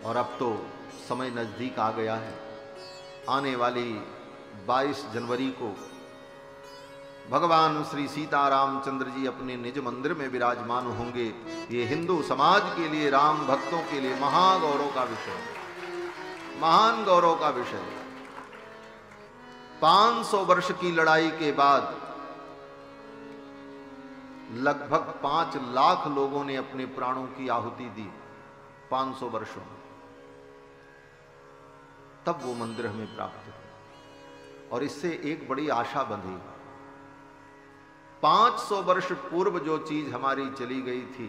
और अब तो समय नजदीक आ गया है। आने वाली 22 जनवरी को भगवान श्री सीतारामचंद्र जी अपने निज मंदिर में विराजमान होंगे। ये हिंदू समाज के लिए, राम भक्तों के लिए महागौरव का विषय, महान गौरव का विषय। 500 वर्ष की लड़ाई के बाद लगभग 5 लाख लोगों ने अपने प्राणों की आहुति दी 500 वर्षों में, तब वो मंदिर हमें प्राप्त हुआ। और इससे एक बड़ी आशा बंधी। 500 वर्ष पूर्व जो चीज हमारी चली गई थी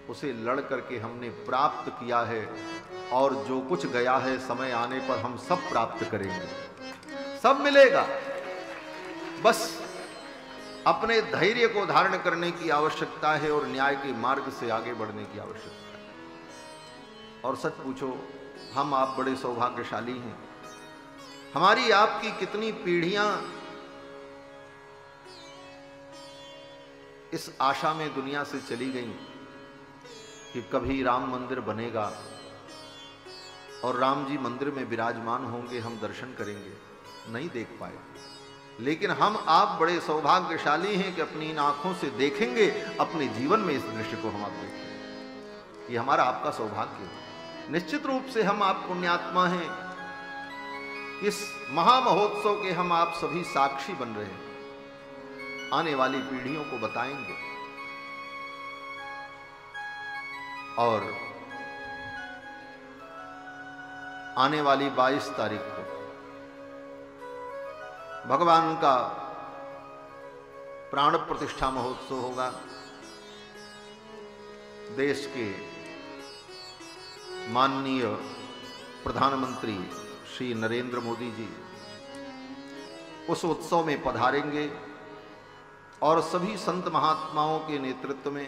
उसे लड़ करके हमने प्राप्त किया है, और जो कुछ गया है समय आने पर हम सब प्राप्त करेंगे, सब मिलेगा। बस अपने धैर्य को धारण करने की आवश्यकता है और न्याय के मार्ग से आगे बढ़ने की आवश्यकता है। और सच पूछो, हम आप बड़े सौभाग्यशाली हैं। हमारी आपकी कितनी पीढ़ियां इस आशा में दुनिया से चली गई कि कभी राम मंदिर बनेगा और राम जी मंदिर में विराजमान होंगे, हम दर्शन करेंगे, नहीं देख पाए। लेकिन हम आप बड़े सौभाग्यशाली हैं कि अपनी इन आंखों से देखेंगे, अपने जीवन में इस दृश्य को हम आप देखेंगे। ये हमारा आपका सौभाग्य है। निश्चित रूप से हम आप पुण्यात्मा हैं। इस महामहोत्सव के हम आप सभी साक्षी बन रहे हैं, आने वाली पीढ़ियों को बताएंगे। और आने वाली 22 तारीख को भगवान का प्राण प्रतिष्ठा महोत्सव होगा। देश के माननीय प्रधानमंत्री श्री नरेंद्र मोदी जी उस उत्सव में पधारेंगे और सभी संत महात्माओं के नेतृत्व में,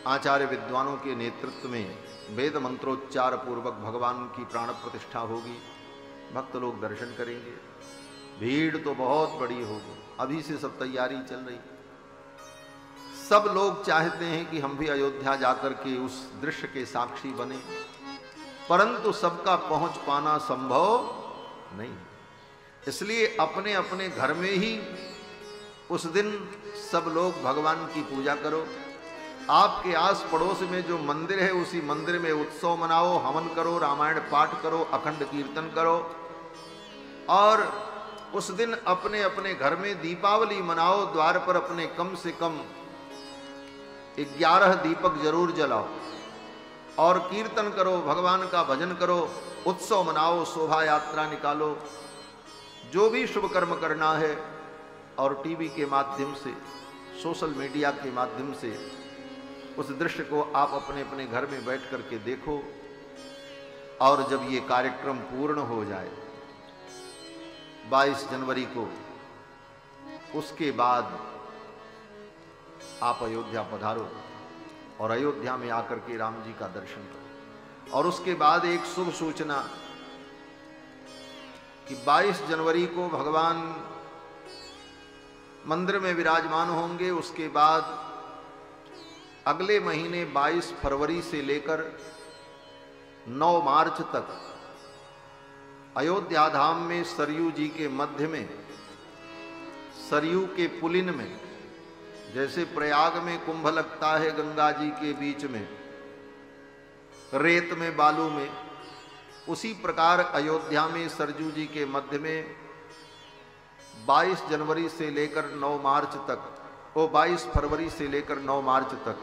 आचार्य विद्वानों के नेतृत्व में वेद मंत्रोच्चार पूर्वक भगवान की प्राण प्रतिष्ठा होगी। भक्त लोग दर्शन करेंगे। भीड़ तो बहुत बड़ी होगी, अभी से सब तैयारी चल रही। सब लोग चाहते हैं कि हम भी अयोध्या जाकर के उस दृश्य के साक्षी बने, परंतु सबका पहुंच पाना संभव नहीं। इसलिए अपने अपने घर में ही उस दिन सब लोग भगवान की पूजा करो। आपके आस पड़ोस में जो मंदिर है उसी मंदिर में उत्सव मनाओ, हवन करो, रामायण पाठ करो, अखंड कीर्तन करो। और उस दिन अपने अपने घर में दीपावली मनाओ। द्वार पर अपने कम से कम 11 दीपक जरूर जलाओ और कीर्तन करो, भगवान का भजन करो, उत्सव मनाओ, शोभा यात्रा निकालो, जो भी शुभ कर्म करना है। और टीवी के माध्यम से, सोशल मीडिया के माध्यम से उस दृश्य को आप अपने अपने घर में बैठ करके देखो। और जब ये कार्यक्रम पूर्ण हो जाए 22 जनवरी को, उसके बाद आप अयोध्या पधारो और अयोध्या में आकर के राम जी का दर्शन करो। और उसके बाद एक शुभ सूचना कि 22 जनवरी को भगवान मंदिर में विराजमान होंगे। उसके बाद अगले महीने 22 फरवरी से लेकर 9 मार्च तक अयोध्या धाम में सरयू जी के मध्य में, सरयू के पुलिन में, जैसे प्रयाग में कुंभ लगता है गंगा जी के बीच में, रेत में, बालू में, उसी प्रकार अयोध्या में सरयू जी के मध्य में 22 जनवरी से लेकर 9 मार्च तक, 22 फरवरी से लेकर 9 मार्च तक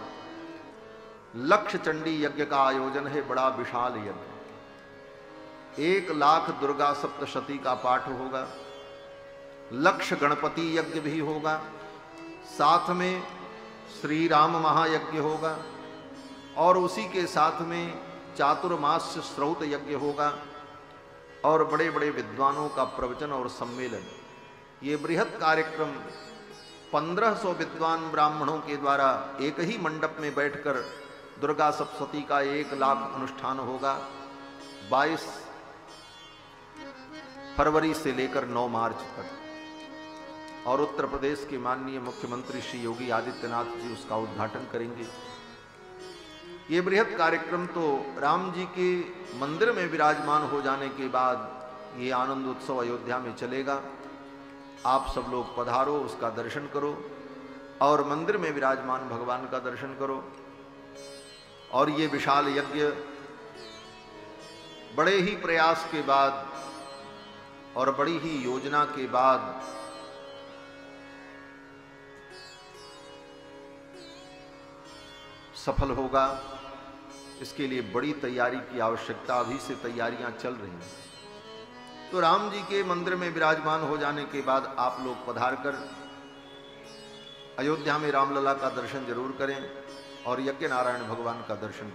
लक्ष चंडी यज्ञ का आयोजन है। बड़ा विशाल यज्ञ, 1 लाख दुर्गा सप्तशती का पाठ होगा, लक्ष गणपति यज्ञ भी होगा, साथ में श्री राम महायज्ञ होगा और उसी के साथ में चातुर्मास्य श्रौत यज्ञ होगा और बड़े बड़े विद्वानों का प्रवचन और सम्मेलन। ये बृहत् कार्यक्रम 1500 विद्वान ब्राह्मणों के द्वारा एक ही मंडप में बैठकर दुर्गा सप्तशती का 1 लाख अनुष्ठान होगा 22 फरवरी से लेकर 9 मार्च तक। और उत्तर प्रदेश के माननीय मुख्यमंत्री श्री योगी आदित्यनाथ जी उसका उद्घाटन करेंगे। ये बृहद कार्यक्रम तो राम जी के मंदिर में विराजमान हो जाने के बाद ये आनंद उत्सव अयोध्या में चलेगा। आप सब लोग पधारो, उसका दर्शन करो और मंदिर में विराजमान भगवान का दर्शन करो। और ये विशाल यज्ञ बड़े ही प्रयास के बाद और बड़ी ही योजना के बाद सफल होगा। इसके लिए बड़ी तैयारी की आवश्यकता, अभी से तैयारियां चल रही हैं। तो राम जी के मंदिर में विराजमान हो जाने के बाद आप लोग पधार कर अयोध्या में रामलला का दर्शन जरूर करें और यज्ञ नारायण भगवान का दर्शन करें।